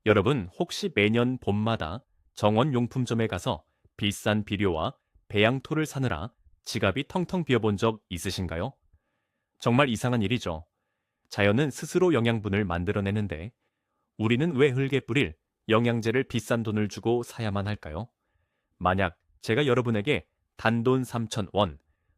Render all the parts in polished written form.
여러분 혹시 매년 봄마다 정원용품점에 가서 비싼 비료와 배양토를 사느라 지갑이 텅텅 비어본 적 있으신가요? 정말 이상한 일이죠. 자연은 스스로 영양분을 만들어내는데 우리는 왜 흙에 뿌릴 영양제를 비싼 돈을 주고 사야만 할까요? 만약 제가 여러분에게 단돈 3,000원,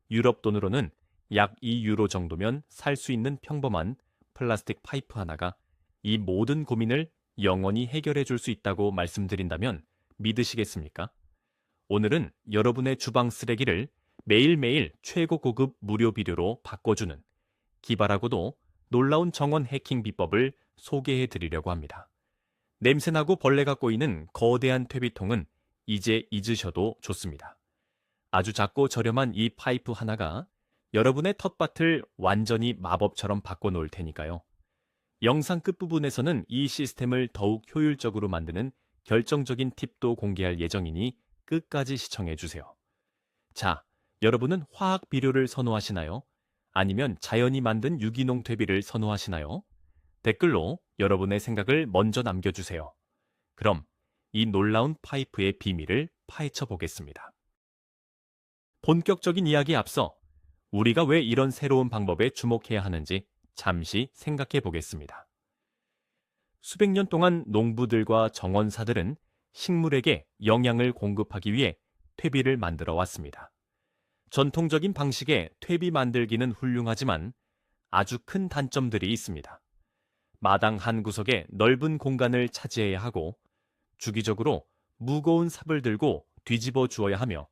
유럽 돈으로는 약 2유로 정도면 살 수 있는 평범한 플라스틱 파이프 하나가 이 모든 고민을 영원히 해결해 줄 수 있다고 말씀드린다면 믿으시겠습니까? 오늘은 여러분의 주방 쓰레기를 매일매일 최고 고급 무료 비료로 바꿔주는 기발하고도 놀라운 정원 해킹 비법을 소개해 드리려고 합니다. 냄새나고 벌레가 꼬이는 거대한 퇴비통은 이제 잊으셔도 좋습니다. 아주 작고 저렴한 이 파이프 하나가 여러분의 텃밭을 완전히 마법처럼 바꿔놓을 테니까요. 영상 끝부분에서는 이 시스템을 더욱 효율적으로 만드는 결정적인 팁도 공개할 예정이니 끝까지 시청해주세요. 자, 여러분은 화학 비료를 선호하시나요? 아니면 자연이 만든 유기농 퇴비를 선호하시나요? 댓글로 여러분의 생각을 먼저 남겨주세요. 그럼 이 놀라운 파이프의 비밀을 파헤쳐 보겠습니다. 본격적인 이야기에 앞서 우리가 왜 이런 새로운 방법에 주목해야 하는지 잠시 생각해 보겠습니다. 수백 년 동안 농부들과 정원사들은 식물에게 영양을 공급하기 위해 퇴비를 만들어 왔습니다. 전통적인 방식의 퇴비 만들기는 훌륭하지만 아주 큰 단점들이 있습니다. 마당 한 구석에 넓은 공간을 차지해야 하고 주기적으로 무거운 삽을 들고 뒤집어 주어야 하며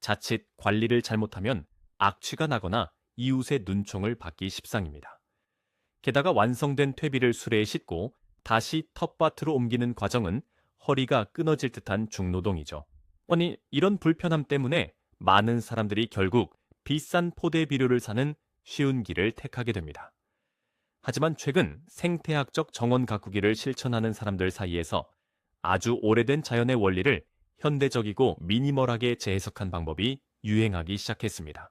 자칫 관리를 잘못하면 악취가 나거나 이웃의 눈총을 받기 십상입니다. 게다가 완성된 퇴비를 수레에 싣고 다시 텃밭으로 옮기는 과정은 허리가 끊어질 듯한 중노동이죠. 아니, 이런 불편함 때문에 많은 사람들이 결국 비싼 포대 비료를 사는 쉬운 길을 택하게 됩니다. 하지만 최근 생태학적 정원 가꾸기를 실천하는 사람들 사이에서 아주 오래된 자연의 원리를 현대적이고 미니멀하게 재해석한 방법이 유행하기 시작했습니다.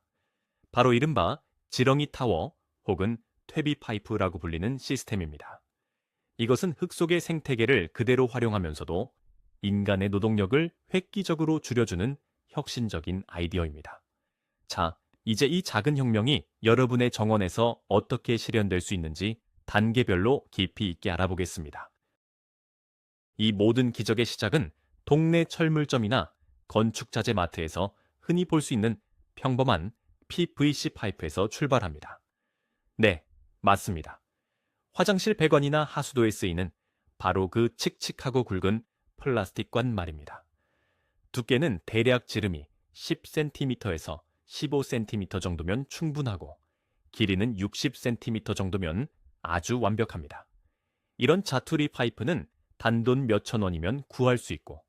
바로 이른바 지렁이 타워 혹은 퇴비 파이프라고 불리는 시스템입니다. 이것은 흙 속의 생태계를 그대로 활용하면서도 인간의 노동력을 획기적으로 줄여주는 혁신적인 아이디어입니다. 자, 이제 이 작은 혁명이 여러분의 정원에서 어떻게 실현될 수 있는지 단계별로 깊이 있게 알아보겠습니다. 이 모든 기적의 시작은 동네 철물점이나 건축자재 마트에서 흔히 볼 수 있는 평범한 PVC 파이프에서 출발합니다. 네, 맞습니다. 화장실 배관이나 하수도에 쓰이는 바로 그 칙칙하고 굵은 플라스틱관 말입니다. 두께는 대략 지름이 10cm에서 15cm 정도면 충분하고 길이는 60cm 정도면 아주 완벽합니다. 이런 자투리 파이프는 단돈 몇천 원이면 구할 수 있고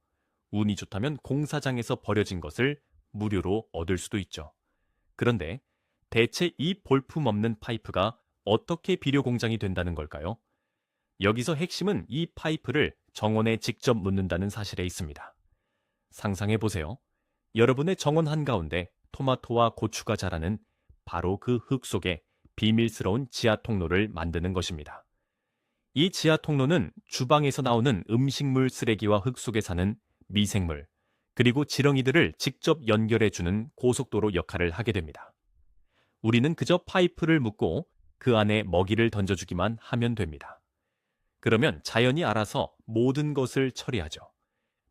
운이 좋다면 공사장에서 버려진 것을 무료로 얻을 수도 있죠. 그런데 대체 이 볼품없는 파이프가 어떻게 비료 공장이 된다는 걸까요? 여기서 핵심은 이 파이프를 정원에 직접 묻는다는 사실에 있습니다. 상상해 보세요. 여러분의 정원 한가운데 토마토와 고추가 자라는 바로 그 흙 속에 비밀스러운 지하 통로를 만드는 것입니다. 이 지하 통로는 주방에서 나오는 음식물 쓰레기와 흙 속에 사는 미생물, 그리고 지렁이들을 직접 연결해주는 고속도로 역할을 하게 됩니다. 우리는 그저 파이프를 묶고 그 안에 먹이를 던져주기만 하면 됩니다. 그러면 자연이 알아서 모든 것을 처리하죠.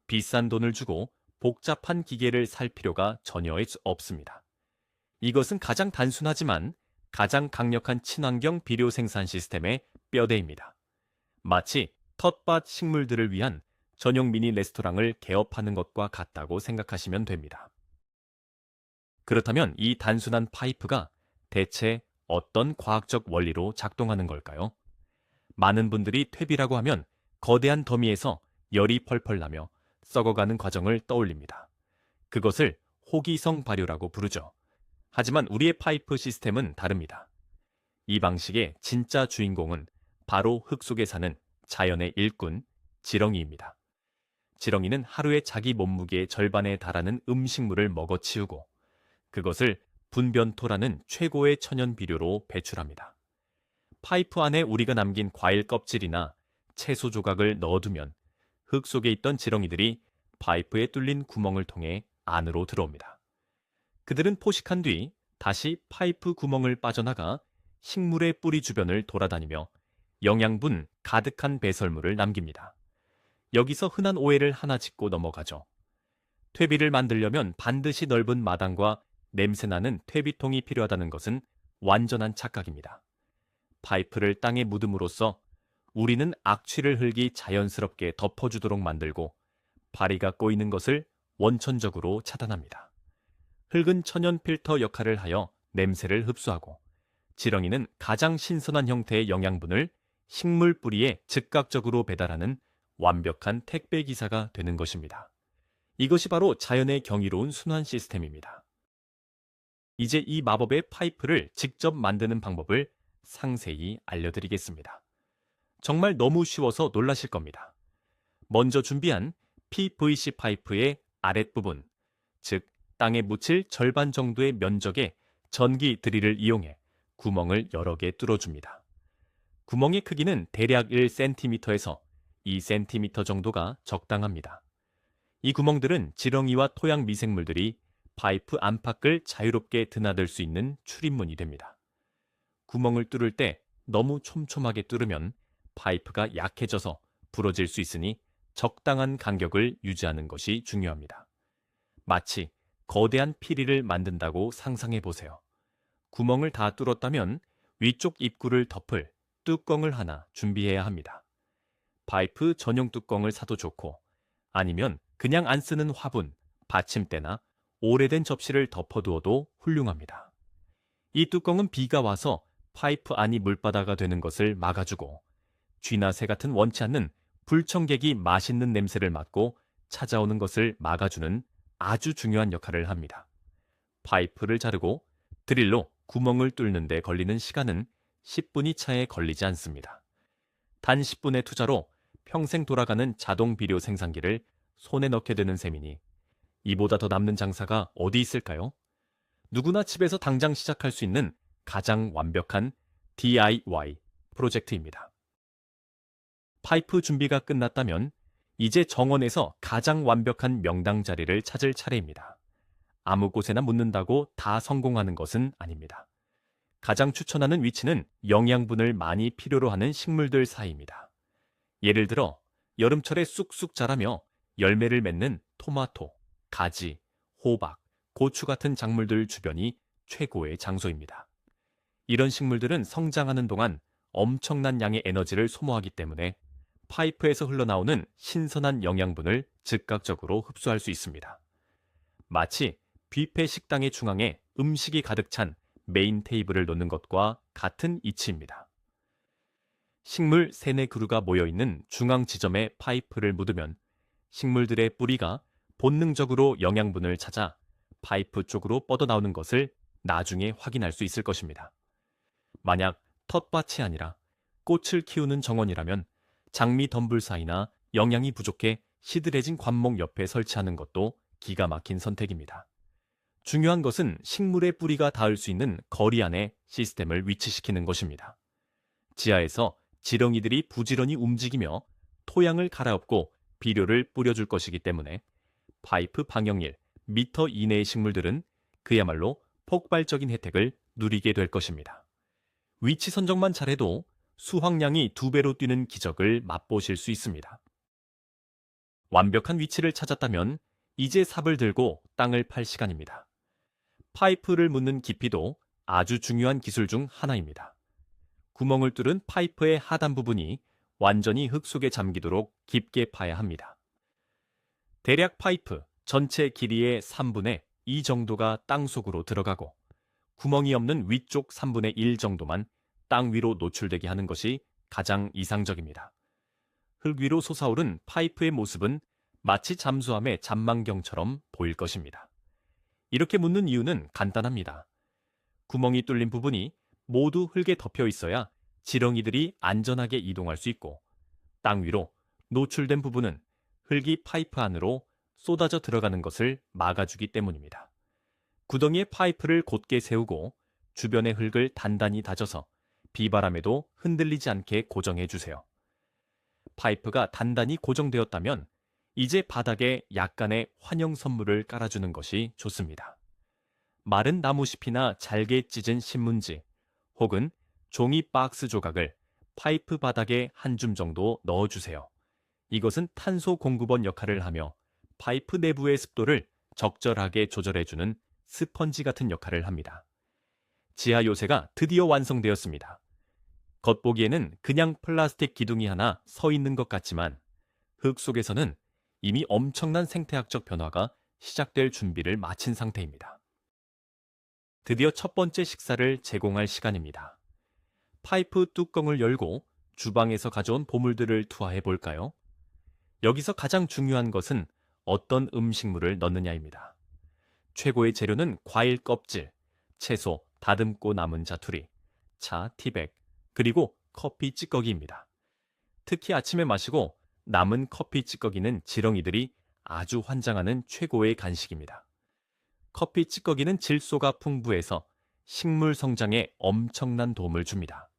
비싼 돈을 주고 복잡한 기계를 살 필요가 전혀 없습니다. 이것은 가장 단순하지만 가장 강력한 친환경 비료 생산 시스템의 뼈대입니다. 마치 텃밭 식물들을 위한 전용 미니 레스토랑을 개업하는 것과 같다고 생각하시면 됩니다. 그렇다면 이 단순한 파이프가 대체 어떤 과학적 원리로 작동하는 걸까요? 많은 분들이 퇴비라고 하면 거대한 더미에서 열이 펄펄 나며 썩어가는 과정을 떠올립니다. 그것을 호기성 발효라고 부르죠. 하지만 우리의 파이프 시스템은 다릅니다. 이 방식의 진짜 주인공은 바로 흙 속에 사는 자연의 일꾼, 지렁이입니다. 지렁이는 하루에 자기 몸무게의 절반에 달하는 음식물을 먹어치우고 그것을 분변토라는 최고의 천연 비료로 배출합니다. 파이프 안에 우리가 남긴 과일 껍질이나 채소 조각을 넣어두면 흙 속에 있던 지렁이들이 파이프에 뚫린 구멍을 통해 안으로 들어옵니다. 그들은 포식한 뒤 다시 파이프 구멍을 빠져나가 식물의 뿌리 주변을 돌아다니며 영양분 가득한 배설물을 남깁니다. 여기서 흔한 오해를 하나 짚고 넘어가죠. 퇴비를 만들려면 반드시 넓은 마당과 냄새나는 퇴비통이 필요하다는 것은 완전한 착각입니다. 파이프를 땅에 묻음으로써 우리는 악취를 흙이 자연스럽게 덮어주도록 만들고 바리가 꼬이는 것을 원천적으로 차단합니다. 흙은 천연 필터 역할을 하여 냄새를 흡수하고 지렁이는 가장 신선한 형태의 영양분을 식물 뿌리에 즉각적으로 배달하는 완벽한 택배 기사가 되는 것입니다. 이것이 바로 자연의 경이로운 순환 시스템입니다. 이제 이 마법의 파이프를 직접 만드는 방법을 상세히 알려드리겠습니다. 정말 너무 쉬워서 놀라실 겁니다. 먼저 준비한 PVC 파이프의 아랫부분, 즉 땅에 묻힐 절반 정도의 면적의 전기 드릴을 이용해 구멍을 여러 개 뚫어줍니다. 구멍의 크기는 대략 1cm에서 2cm 정도가 적당합니다. 이 구멍들은 지렁이와 토양 미생물들이 파이프 안팎을 자유롭게 드나들 수 있는 출입문이 됩니다. 구멍을 뚫을 때 너무 촘촘하게 뚫으면 파이프가 약해져서 부러질 수 있으니 적당한 간격을 유지하는 것이 중요합니다. 마치 거대한 피리를 만든다고 상상해 보세요. 구멍을 다 뚫었다면 위쪽 입구를 덮을 뚜껑을 하나 준비해야 합니다. 파이프 전용 뚜껑을 사도 좋고 아니면 그냥 안 쓰는 화분, 받침대나 오래된 접시를 덮어두어도 훌륭합니다. 이 뚜껑은 비가 와서 파이프 안이 물바다가 되는 것을 막아주고 쥐나 새 같은 원치 않는 불청객이 맛있는 냄새를 맡고 찾아오는 것을 막아주는 아주 중요한 역할을 합니다. 파이프를 자르고 드릴로 구멍을 뚫는 데 걸리는 시간은 10분이 차에 걸리지 않습니다. 단 10분의 투자로 평생 돌아가는 자동 비료 생산기를 손에 넣게 되는 셈이니 이보다 더 남는 장사가 어디 있을까요? 누구나 집에서 당장 시작할 수 있는 가장 완벽한 DIY 프로젝트입니다. 파이프 준비가 끝났다면 이제 정원에서 가장 완벽한 명당 자리를 찾을 차례입니다. 아무 곳에나 묻는다고 다 성공하는 것은 아닙니다. 가장 추천하는 위치는 영양분을 많이 필요로 하는 식물들 사이입니다. 예를 들어 여름철에 쑥쑥 자라며 열매를 맺는 토마토, 가지, 호박, 고추 같은 작물들 주변이 최고의 장소입니다. 이런 식물들은 성장하는 동안 엄청난 양의 에너지를 소모하기 때문에 파이프에서 흘러나오는 신선한 영양분을 즉각적으로 흡수할 수 있습니다. 마치 뷔페 식당의 중앙에 음식이 가득 찬 메인 테이블을 놓는 것과 같은 이치입니다. 식물 3-4그루가 모여있는 중앙 지점에 파이프를 묻으면 식물들의 뿌리가 본능적으로 영양분을 찾아 파이프 쪽으로 뻗어나오는 것을 나중에 확인할 수 있을 것입니다. 만약 텃밭이 아니라 꽃을 키우는 정원이라면 장미 덤불 사이나 영양이 부족해 시들해진 관목 옆에 설치하는 것도 기가 막힌 선택입니다. 중요한 것은 식물의 뿌리가 닿을 수 있는 거리 안에 시스템을 위치시키는 것입니다. 지하에서 지렁이들이 부지런히 움직이며 토양을 갈아엎고 비료를 뿌려줄 것이기 때문에 파이프 방역일 미터 이내의 식물들은 그야말로 폭발적인 혜택을 누리게 될 것입니다. 위치 선정만 잘해도 수확량이 2배로 뛰는 기적을 맛보실 수 있습니다. 완벽한 위치를 찾았다면 이제 삽을 들고 땅을 팔 시간입니다. 파이프를 묻는 깊이도 아주 중요한 기술 중 하나입니다. 구멍을 뚫은 파이프의 하단 부분이 완전히 흙 속에 잠기도록 깊게 파야 합니다. 대략 파이프 전체 길이의 3분의 2 정도가 땅 속으로 들어가고 구멍이 없는 위쪽 3분의 1 정도만 땅 위로 노출되게 하는 것이 가장 이상적입니다. 흙 위로 솟아오른 파이프의 모습은 마치 잠수함의 잔망경처럼 보일 것입니다. 이렇게 묻는 이유는 간단합니다. 구멍이 뚫린 부분이 모두 흙에 덮여 있어야 지렁이들이 안전하게 이동할 수 있고 땅 위로 노출된 부분은 흙이 파이프 안으로 쏟아져 들어가는 것을 막아주기 때문입니다. 구덩이에 파이프를 곧게 세우고 주변의 흙을 단단히 다져서 비바람에도 흔들리지 않게 고정해 주세요. 파이프가 단단히 고정되었다면 이제 바닥에 약간의 환영 선물을 깔아주는 것이 좋습니다. 마른 나무잎이나 잘게 찢은 신문지 혹은 종이 박스 조각을 파이프 바닥에 한 줌 정도 넣어주세요. 이것은 탄소 공급원 역할을 하며 파이프 내부의 습도를 적절하게 조절해주는 스펀지 같은 역할을 합니다. 지하 요새가 드디어 완성되었습니다. 겉보기에는 그냥 플라스틱 기둥이 하나 서 있는 것 같지만 흙 속에서는 이미 엄청난 생태학적 변화가 시작될 준비를 마친 상태입니다. 드디어 첫 번째 식사를 제공할 시간입니다. 파이프 뚜껑을 열고 주방에서 가져온 보물들을 투하해 볼까요? 여기서 가장 중요한 것은 어떤 음식물을 넣느냐입니다. 최고의 재료는 과일 껍질, 채소, 다듬고 남은 자투리, 차, 티백, 그리고 커피 찌꺼기입니다. 특히 아침에 마시고 남은 커피 찌꺼기는 지렁이들이 아주 환장하는 최고의 간식입니다. 커피 찌꺼기는 질소가 풍부해서 식물 성장에 엄청난 도움을 줍니다.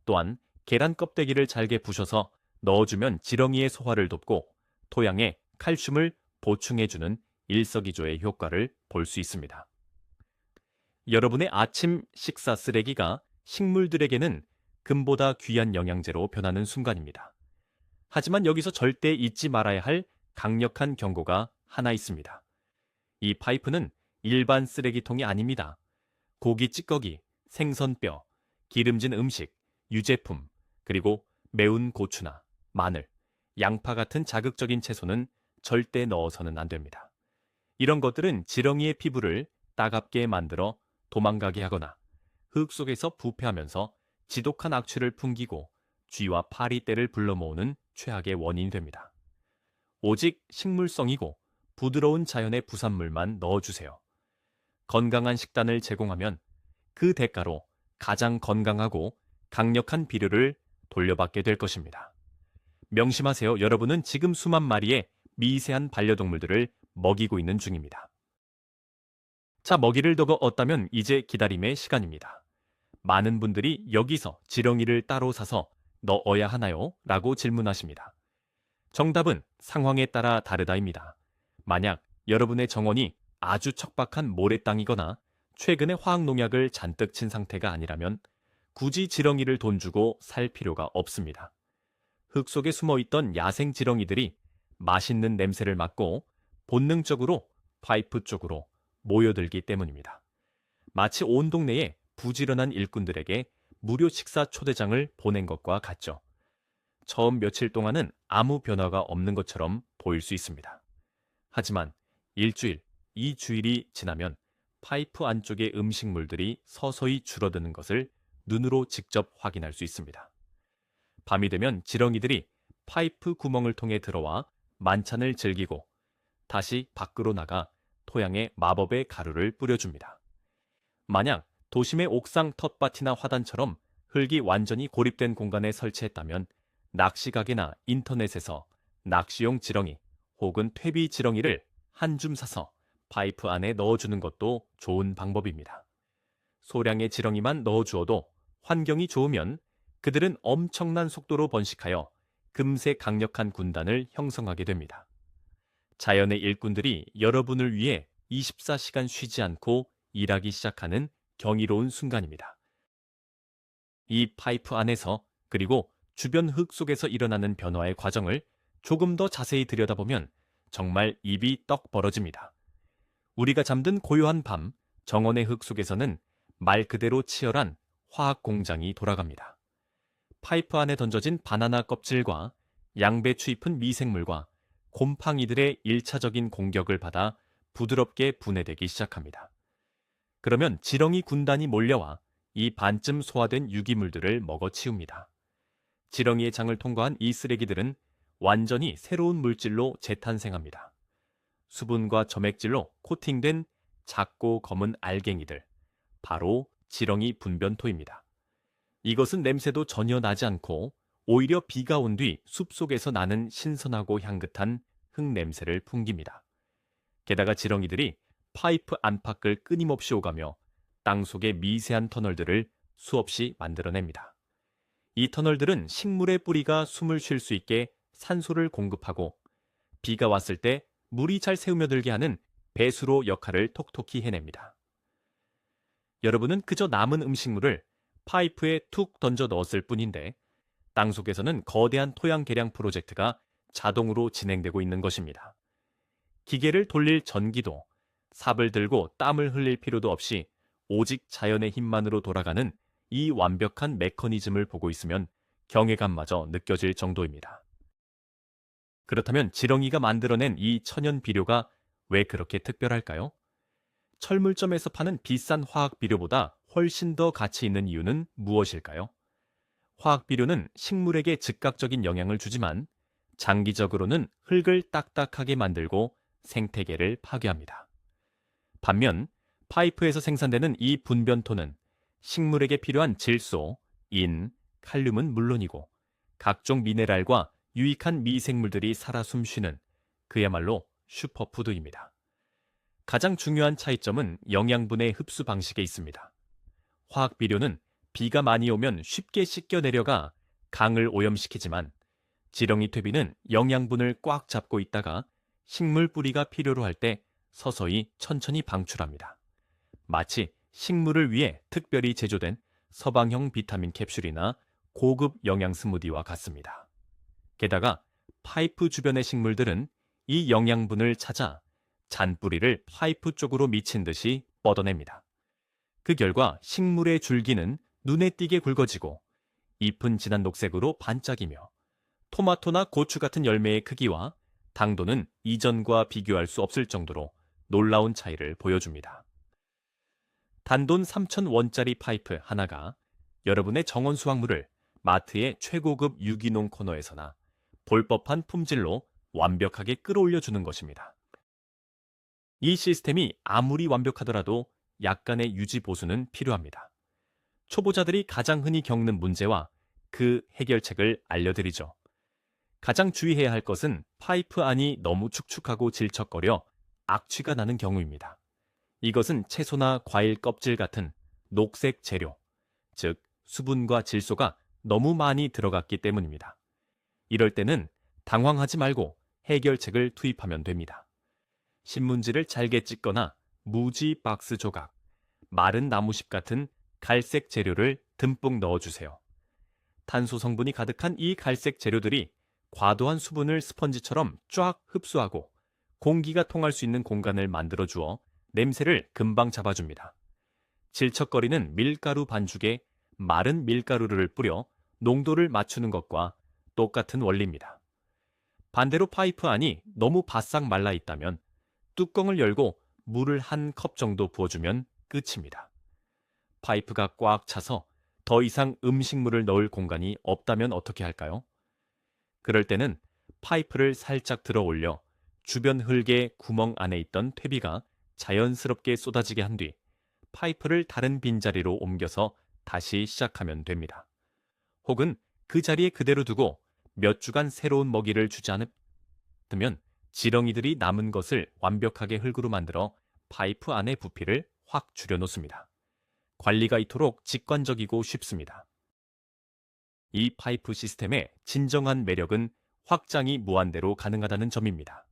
또한 계란 껍데기를 잘게 부셔서 넣어주면 지렁이의 소화를 돕고 토양에 칼슘을 보충해주는 일석이조의 효과를 볼 수 있습니다. 여러분의 아침 식사 쓰레기가 식물들에게는 금보다 귀한 영양제로 변하는 순간입니다. 하지만 여기서 절대 잊지 말아야 할 강력한 경고가 하나 있습니다. 이 파이프는 일반 쓰레기통이 아닙니다. 고기 찌꺼기, 생선뼈, 기름진 음식, 유제품, 그리고 매운 고추나 마늘, 양파 같은 자극적인 채소는 절대 넣어서는 안 됩니다. 이런 것들은 지렁이의 피부를 따갑게 만들어 도망가게 하거나 흙 속에서 부패하면서 지독한 악취를 풍기고 쥐와 파리떼를 불러 모으는 최악의 원인이 됩니다. 오직 식물성이고 부드러운 자연의 부산물만 넣어주세요. 건강한 식단을 제공하면 그 대가로 가장 건강하고 강력한 비료를 돌려받게 될 것입니다. 명심하세요. 여러분은 지금 수만 마리의 미세한 반려동물들을 먹이고 있는 중입니다. 자, 먹이를 더 얻다면 이제 기다림의 시간입니다. 많은 분들이 여기서 지렁이를 따로 사서 넣어야 하나요? 라고 질문하십니다. 정답은 상황에 따라 다르다입니다. 만약 여러분의 정원이 아주 척박한 모래땅이거나 최근에 화학농약을 잔뜩 친 상태가 아니라면 굳이 지렁이를 돈 주고 살 필요가 없습니다. 흙 속에 숨어있던 야생 지렁이들이 맛있는 냄새를 맡고 본능적으로 파이프 쪽으로 모여들기 때문입니다. 마치 온 동네에 부지런한 일꾼들에게 무료 식사 초대장을 보낸 것과 같죠. 처음 며칠 동안은 아무 변화가 없는 것처럼 보일 수 있습니다. 하지만 일주일, 2주일이 지나면 파이프 안쪽의 음식물들이 서서히 줄어드는 것을 눈으로 직접 확인할 수 있습니다. 밤이 되면 지렁이들이 파이프 구멍을 통해 들어와 만찬을 즐기고 다시 밖으로 나가 토양에 마법의 가루를 뿌려줍니다. 만약 도심의 옥상 텃밭이나 화단처럼 흙이 완전히 고립된 공간에 설치했다면 낚시가게나 인터넷에서 낚시용 지렁이 혹은 퇴비 지렁이를 한 줌 사서 파이프 안에 넣어주는 것도 좋은 방법입니다. 소량의 지렁이만 넣어주어도 환경이 좋으면 그들은 엄청난 속도로 번식하여 금세 강력한 군단을 형성하게 됩니다. 자연의 일꾼들이 여러분을 위해 24시간 쉬지 않고 일하기 시작하는 경이로운 순간입니다. 이 파이프 안에서 그리고 주변 흙 속에서 일어나는 변화의 과정을 조금 더 자세히 들여다보면 정말 입이 떡 벌어집니다. 우리가 잠든 고요한 밤, 정원의 흙 속에서는 말 그대로 치열한 화학 공장이 돌아갑니다. 파이프 안에 던져진 바나나 껍질과 양배추 잎은 미생물과 곰팡이들의 1차적인 공격을 받아 부드럽게 분해되기 시작합니다. 그러면 지렁이 군단이 몰려와 이 반쯤 소화된 유기물들을 먹어치웁니다. 지렁이의 장을 통과한 이 쓰레기들은 완전히 새로운 물질로 재탄생합니다. 수분과 점액질로 코팅된 작고 검은 알갱이들, 바로 지렁이 분변토입니다. 이것은 냄새도 전혀 나지 않고 오히려 비가 온 뒤 숲속에서 나는 신선하고 향긋한 흙 냄새를 풍깁니다. 게다가 지렁이들이 파이프 안팎을 끊임없이 오가며 땅 속의 미세한 터널들을 수없이 만들어냅니다. 이 터널들은 식물의 뿌리가 숨을 쉴 수 있게 산소를 공급하고 비가 왔을 때 물이 잘 새우며들게 하는 배수로 역할을 톡톡히 해냅니다. 여러분은 그저 남은 음식물을 파이프에 툭 던져 넣었을 뿐인데 땅속에서는 거대한 토양 개량 프로젝트가 자동으로 진행되고 있는 것입니다. 기계를 돌릴 전기도 삽을 들고 땀을 흘릴 필요도 없이 오직 자연의 힘만으로 돌아가는 이 완벽한 메커니즘을 보고 있으면 경외감마저 느껴질 정도입니다. 그렇다면 지렁이가 만들어낸 이 천연 비료가 왜 그렇게 특별할까요? 철물점에서 파는 비싼 화학 비료보다 훨씬 더 가치 있는 이유는 무엇일까요? 화학 비료는 식물에게 즉각적인 영향을 주지만 장기적으로는 흙을 딱딱하게 만들고 생태계를 파괴합니다. 반면 파이프에서 생산되는 이 분변토는 식물에게 필요한 질소, 인, 칼륨은 물론이고 각종 미네랄과 유익한 미생물들이 살아 숨쉬는 그야말로 슈퍼푸드입니다. 가장 중요한 차이점은 영양분의 흡수 방식에 있습니다. 화학 비료는 비가 많이 오면 쉽게 씻겨 내려가 강을 오염시키지만 지렁이 퇴비는 영양분을 꽉 잡고 있다가 식물 뿌리가 필요로 할 때 서서히 천천히 방출합니다. 마치 식물을 위해 특별히 제조된 서방형 비타민 캡슐이나 고급 영양 스무디와 같습니다. 게다가 파이프 주변의 식물들은 이 영양분을 찾아 잔뿌리를 파이프 쪽으로 미친 듯이 뻗어냅니다. 그 결과 식물의 줄기는 눈에 띄게 굵어지고 잎은 진한 녹색으로 반짝이며 토마토나 고추 같은 열매의 크기와 당도는 이전과 비교할 수 없을 정도로 놀라운 차이를 보여줍니다. 단돈 3,000원짜리 파이프 하나가 여러분의 정원 수확물을 마트의 최고급 유기농 코너에서나 볼 법한 품질로 완벽하게 끌어올려주는 것입니다. 이 시스템이 아무리 완벽하더라도 약간의 유지 보수는 필요합니다. 초보자들이 가장 흔히 겪는 문제와 그 해결책을 알려드리죠. 가장 주의해야 할 것은 파이프 안이 너무 축축하고 질척거려 악취가 나는 경우입니다. 이것은 채소나 과일 껍질 같은 녹색 재료, 즉 수분과 질소가 너무 많이 들어갔기 때문입니다. 이럴 때는 당황하지 말고 해결책을 투입하면 됩니다. 신문지를 잘게 찢거나 무지 박스 조각, 마른 나무십 같은 갈색 재료를 듬뿍 넣어주세요. 탄소 성분이 가득한 이 갈색 재료들이 과도한 수분을 스펀지처럼 쫙 흡수하고 공기가 통할 수 있는 공간을 만들어 주어 냄새를 금방 잡아줍니다. 질척거리는 밀가루 반죽에 마른 밀가루를 뿌려 농도를 맞추는 것과 똑같은 원리입니다. 반대로 파이프 안이 너무 바싹 말라 있다면 뚜껑을 열고 물을 한 컵 정도 부어주면 끝입니다. 파이프가 꽉 차서 더 이상 음식물을 넣을 공간이 없다면 어떻게 할까요? 그럴 때는 파이프를 살짝 들어 올려 주변 흙의 구멍 안에 있던 퇴비가 자연스럽게 쏟아지게 한 뒤 파이프를 다른 빈자리로 옮겨서 다시 시작하면 됩니다. 혹은 그 자리에 그대로 두고 몇 주간 새로운 먹이를 주지 않으면 지렁이들이 남은 것을 완벽하게 흙으로 만들어 파이프 안의 부피를 확 줄여놓습니다. 관리가 이토록 직관적이고 쉽습니다. 이 파이프 시스템의 진정한 매력은 확장이 무한대로 가능하다는 점입니다.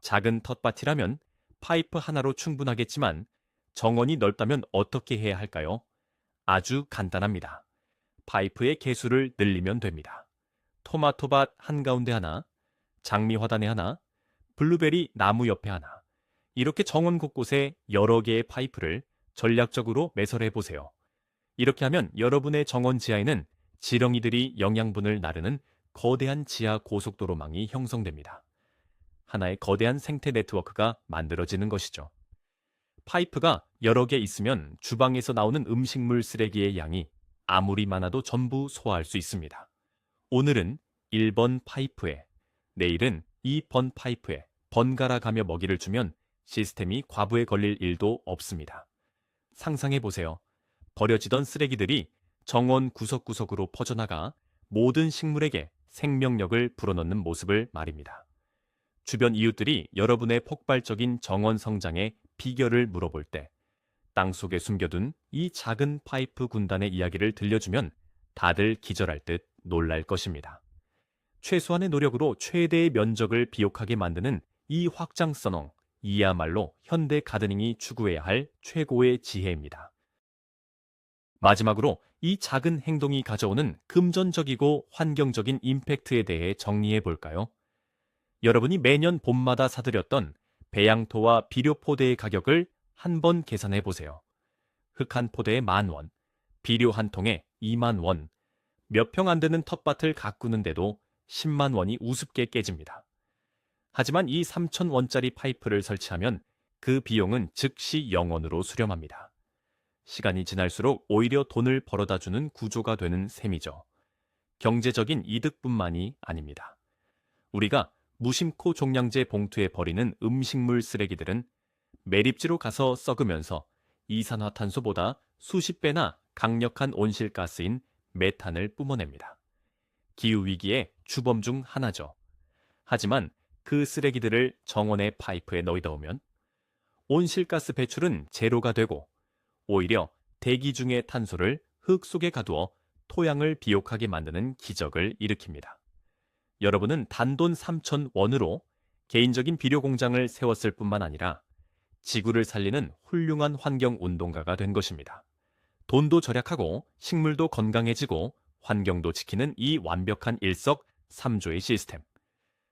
작은 텃밭이라면 파이프 하나로 충분하겠지만 정원이 넓다면 어떻게 해야 할까요? 아주 간단합니다. 파이프의 개수를 늘리면 됩니다. 토마토밭 한가운데 하나, 장미 화단에 하나, 블루베리 나무 옆에 하나, 이렇게 정원 곳곳에 여러 개의 파이프를 전략적으로 매설해 보세요. 이렇게 하면 여러분의 정원 지하에는 지렁이들이 영양분을 나르는 거대한 지하 고속도로망이 형성됩니다. 하나의 거대한 생태 네트워크가 만들어지는 것이죠. 파이프가 여러 개 있으면 주방에서 나오는 음식물 쓰레기의 양이 아무리 많아도 전부 소화할 수 있습니다. 오늘은 1번 파이프에, 내일은 2번 파이프에 번갈아 가며 먹이를 주면 시스템이 과부에 걸릴 일도 없습니다. 상상해 보세요. 버려지던 쓰레기들이 정원 구석구석으로 퍼져나가 모든 식물에게 생명력을 불어넣는 모습을 말입니다. 주변 이웃들이 여러분의 폭발적인 정원 성장의 비결을 물어볼 때 땅속에 숨겨둔 이 작은 파이프 군단의 이야기를 들려주면 다들 기절할 듯 놀랄 것입니다. 최소한의 노력으로 최대의 면적을 비옥하게 만드는 이 확장선언, 이야말로 현대 가드닝이 추구해야 할 최고의 지혜입니다. 마지막으로 이 작은 행동이 가져오는 금전적이고 환경적인 임팩트에 대해 정리해 볼까요? 여러분이 매년 봄마다 사들였던 배양토와 비료포대의 가격을 한번 계산해 보세요. 흙 한 포대에 10,000원, 비료 한 통에 20,000원, 몇 평 안 되는 텃밭을 가꾸는데도 10만 원이 우습게 깨집니다. 하지만 이 3,000원짜리 파이프를 설치하면 그 비용은 즉시 0원으로 수렴합니다. 시간이 지날수록 오히려 돈을 벌어다주는 구조가 되는 셈이죠. 경제적인 이득뿐만이 아닙니다. 우리가 무심코 종량제 봉투에 버리는 음식물 쓰레기들은 매립지로 가서 썩으면서 이산화탄소보다 수십 배나 강력한 온실가스인 메탄을 뿜어냅니다. 기후위기의 주범 중 하나죠. 하지만 그 쓰레기들을 정원의 파이프에 넣어다 오면 온실가스 배출은 제로가 되고 오히려 대기 중의 탄소를 흙 속에 가두어 토양을 비옥하게 만드는 기적을 일으킵니다. 여러분은 단돈 3,000원으로 개인적인 비료 공장을 세웠을 뿐만 아니라 지구를 살리는 훌륭한 환경운동가가 된 것입니다. 돈도 절약하고 식물도 건강해지고 환경도 지키는 이 완벽한 일석삼조의 시스템.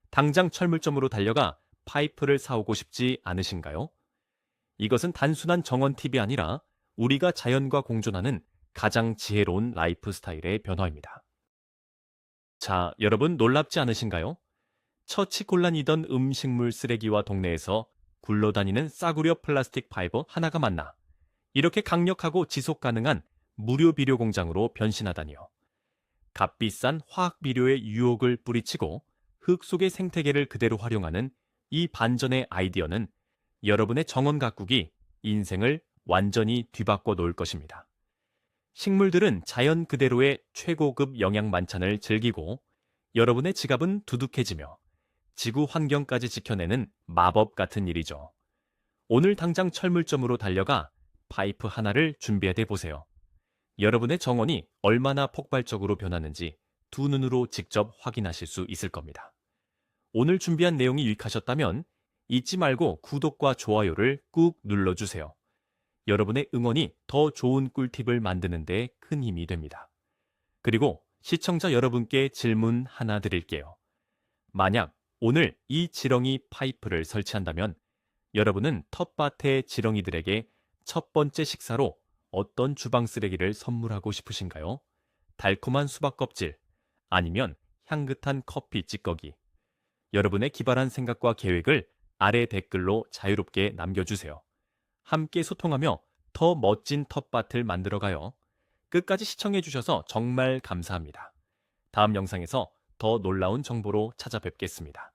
당장 철물점으로 달려가 파이프를 사오고 싶지 않으신가요? 이것은 단순한 정원 팁이 아니라 우리가 자연과 공존하는 가장 지혜로운 라이프 스타일의 변화입니다. 자, 여러분 놀랍지 않으신가요? 처치곤란이던 음식물 쓰레기와 동네에서 굴러다니는 싸구려 플라스틱 파이버 하나가 만나 이렇게 강력하고 지속 가능한 무료 비료 공장으로 변신하다니요. 값비싼 화학 비료의 유혹을 뿌리치고 흙 속의 생태계를 그대로 활용하는 이 반전의 아이디어는 여러분의 정원 가꾸기, 인생을 완전히 뒤바꿔 놓을 것입니다. 식물들은 자연 그대로의 최고급 영양 만찬을 즐기고 여러분의 지갑은 두둑해지며 지구 환경까지 지켜내는 마법 같은 일이죠. 오늘 당장 철물점으로 달려가 파이프 하나를 준비해 보세요. 여러분의 정원이 얼마나 폭발적으로 변하는지 두 눈으로 직접 확인하실 수 있을 겁니다. 오늘 준비한 내용이 유익하셨다면 잊지 말고 구독과 좋아요를 꾹 눌러주세요. 여러분의 응원이 더 좋은 꿀팁을 만드는 데 큰 힘이 됩니다. 그리고 시청자 여러분께 질문 하나 드릴게요. 만약 오늘 이 지렁이 파이프를 설치한다면 여러분은 텃밭의 지렁이들에게 첫 번째 식사로 어떤 주방 쓰레기를 선물하고 싶으신가요? 달콤한 수박 껍질, 아니면 향긋한 커피 찌꺼기. 여러분의 기발한 생각과 계획을 아래 댓글로 자유롭게 남겨주세요. 함께 소통하며 더 멋진 텃밭을 만들어가요. 끝까지 시청해주셔서 정말 감사합니다. 다음 영상에서 더 놀라운 정보로 찾아뵙겠습니다.